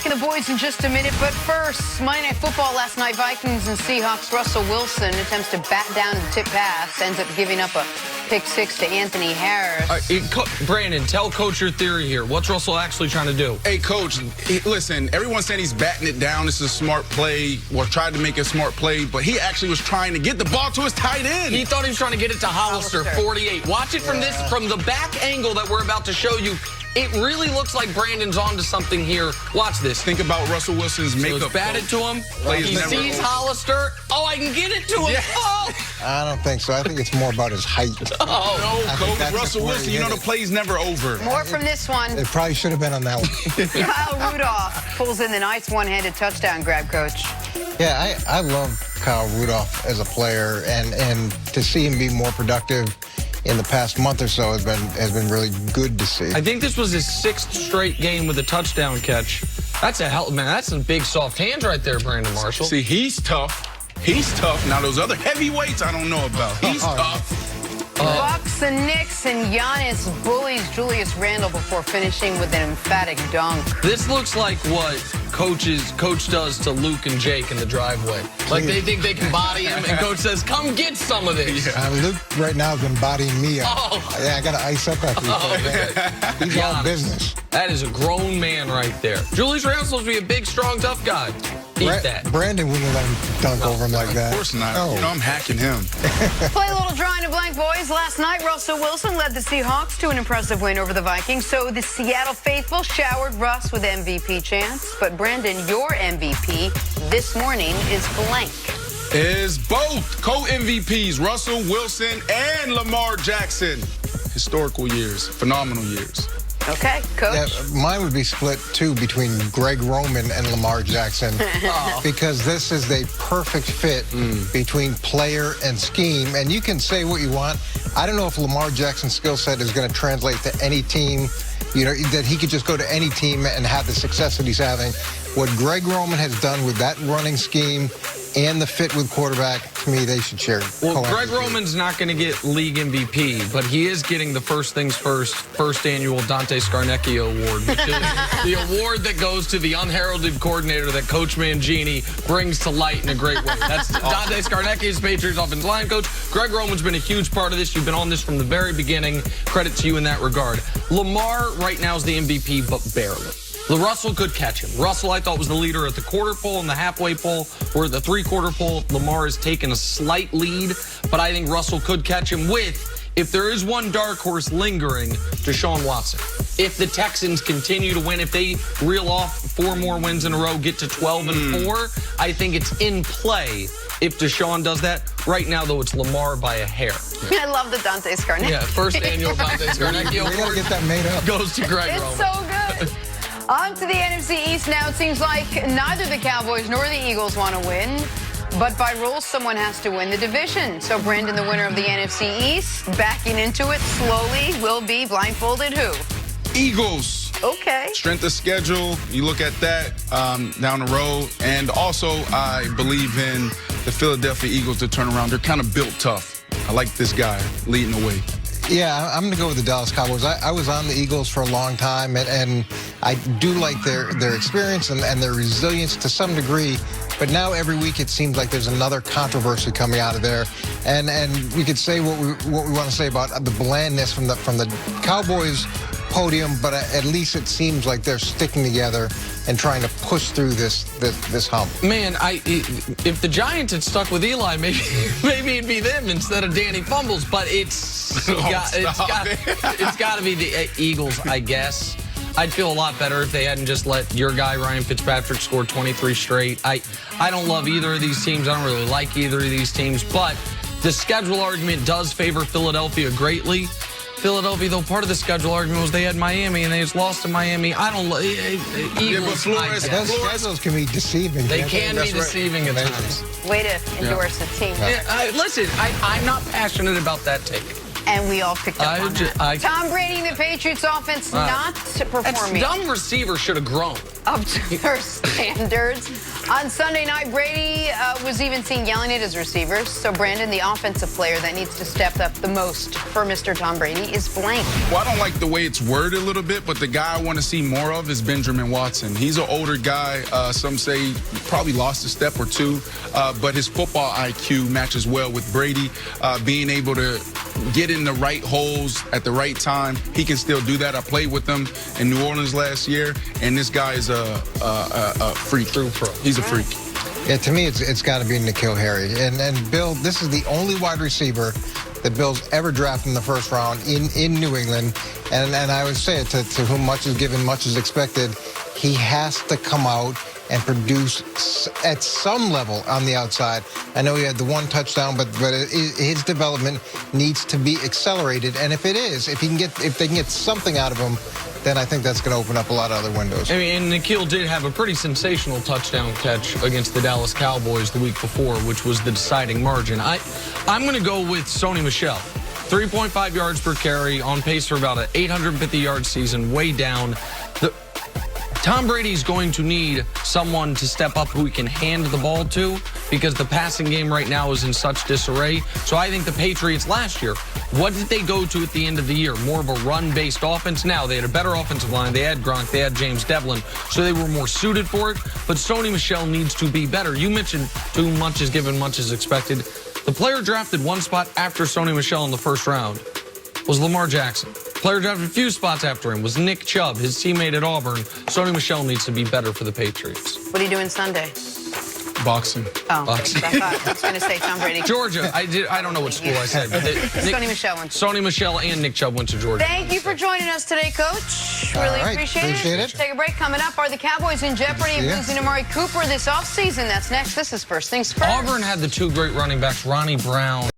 Talking to the boys in just a minute, but first, Monday Night Football last night, Vikings and Seahawks. Russell Wilson attempts to bat down the tip pass, ends up giving up a pick six to Anthony Harris. Brandon, tell Coach your theory here. What's Russell actually trying to do? Hey, Coach, listen, everyone's saying he's batting it down. This is a smart play, or tried to make a smart play, but he actually was trying to get the ball to his tight end. He thought he was trying to get it to Hollister, 48. Watch it from from the back angle that we're about to show you. It really looks like Brandon's onto something here. Watch this. Think about Russell Wilson's makeup. So it's batted to him. Plays He sees Hollister. Oh, I can get it to him. Yeah. Oh. I don't think so. I think it's more about his height. Oh. No, Coach, Russell Wilson, you know the play's never over. More from this one. It probably should have been on that one. Kyle Rudolph pulls in the nice one-handed touchdown grab, Coach. Yeah, I love Kyle Rudolph as a player, and to see him be more productive in the past month or so has been really good to see. I think this was his 6th straight game with a touchdown catch. That's a hell, man. That's some big soft hands right there, Brandon Marshall. See, he's tough. He's tough. Now, those other heavyweights, I don't know about. He's tough. Bucks and Knicks and Giannis bullies Julius Randle before finishing with an emphatic dunk. This looks like what Coach does to Luke and Jake in the driveway. Like they think they can body him, and Coach says, "Come get some of this." Yeah. Luke right now has been bodying me up. Oh. Yeah, I got to ice up after you. He's all business. That is a grown man right there. Julius Randle's supposed to be a big, strong, tough guy. Eat that. Brandon wouldn't let him dunk over him like that. Of course not. No. You know, I'm hacking him. Play a little drawing to blank, boys. Last night, Russell Wilson led the Seahawks to an impressive win over the Vikings. So the Seattle faithful showered Russ with MVP chants. But Brandon, your MVP this morning is blank. Is both co-MVPs, Russell Wilson and Lamar Jackson. Historical years, phenomenal years. Okay, Coach. Yeah, mine would be split, too, between Greg Roman and Lamar Jackson because this is the perfect fit between player and scheme. And you can say what you want. I don't know if Lamar Jackson's skill set is going to translate to any team, you know, that he could just go to any team and have the success that he's having. What Greg Roman has done with that running scheme and the fit with quarterback, to me, they should share. Well, Greg Roman's not going to get league MVP, but he is getting the first things first annual Dante Scarnecchio Award, which is the award that goes to the unheralded coordinator that Coach Mangini brings to light in a great way. That's Dante Scarnecchio's Patriots offensive line coach. Greg Roman's been a huge part of this. You've been on this from the very beginning. Credit to you in that regard. Lamar right now is the MVP, but barely. The Russell could catch him. Russell, I thought, was the leader at the quarter pole and the halfway pole, or the three-quarter pole. Lamar has taken a slight lead, but I think Russell could catch him with, if there is one dark horse lingering, Deshaun Watson. If the Texans continue to win, if they reel off 4 more wins in a row, get to 12-4, I think it's in play if Deshaun does that. Right now, though, it's Lamar by a hair. I love the Dante Scarnecchio. Yeah, first annual Dante Scarnecchio We got to get that made up. goes to Greg Roman. It's so good. On to the NFC East now. It seems like neither the Cowboys nor the Eagles want to win. But by rules, someone has to win the division. So Brandon, the winner of the NFC East, backing into it slowly, will be blindfolded who? Eagles. Okay. Strength of schedule, you look at that down the road. And also, I believe in the Philadelphia Eagles to turn around. They're kind of built tough. I like this guy leading the way. Yeah, I'm going to go with the Dallas Cowboys. I was on the Eagles for a long time, and I do like their experience and their resilience to some degree. But now every week it seems like there's another controversy coming out of there, and we could say what we want to say about the blandness from the Cowboys podium, but at least it seems like they're sticking together and trying to push through this hump. Man, if the Giants had stuck with Eli, maybe it'd be them instead of Danny Fumbles. But it's got to be the Eagles, I guess. I'd feel a lot better if they hadn't just let your guy Ryan Fitzpatrick score 23 straight. I don't love either of these teams. I don't really like either of these teams. But the schedule argument does favor Philadelphia greatly. Philadelphia, though, part of the schedule argument was they had Miami and they just lost to Miami. I don't love Eagles. Those schedules can be deceiving. They can be deceiving at times. Way to endorse the team. Yeah, listen, I'm not passionate about that take. And we all picked up on that. Tom Brady and the Patriots offense not performing. That dumb receiver should have grown. Up to their standards. On Sunday night, Brady was even seen yelling at his receivers. So, Brandon, the offensive player that needs to step up the most for Mr. Tom Brady is blank. Well, I don't like the way it's worded a little bit, but the guy I want to see more of is Benjamin Watson. He's an older guy. Some say probably lost a step or two, but his football IQ matches well with Brady. Being able to get in the right holes at the right time, he can still do that. I played with him in New Orleans last year, and this guy is a freak. True pro. He's a freak. Yeah, to me, it's got to be N'Keal Harry. And Bill, this is the only wide receiver that Bill's ever drafted in the first round in New England. And I would say it to whom much is given, much is expected. He has to come out and produce at some level on the outside. I know he had the one touchdown, but his development needs to be accelerated. And if they can get something out of him, then I think that's going to open up a lot of other windows. I mean, and N'Keal did have a pretty sensational touchdown catch against the Dallas Cowboys the week before, which was the deciding margin. I'm going to go with Sony Michel. 3.5 yards per carry, on pace for about an 850-yard season, way down. Tom Brady's going to need someone to step up who he can hand the ball to, because the passing game right now is in such disarray. So I think the Patriots last year, what did they go to at the end of the year? More of a run-based offense. Now, they had a better offensive line. They had Gronk. They had James Devlin. So they were more suited for it. But Sony Michel needs to be better. You mentioned too much is given, much is expected. The player drafted one spot after Sony Michel in the first round was Lamar Jackson. Player drafted a few spots after him was Nick Chubb, his teammate at Auburn. Sony Michel needs to be better for the Patriots. What are you doing Sunday? Boxing. Oh, Boxing. I was going to say Tom Brady. Georgia. I don't know what school I said. But Sony Michel went to Sony Michel and Nick Chubb went to Georgia. Thank you for joining us today, Coach. Really appreciate it. Take a break. Coming up, are the Cowboys in jeopardy of losing Amari Cooper this offseason? That's next. This is First Things First. Auburn had the two great running backs, Ronnie Brown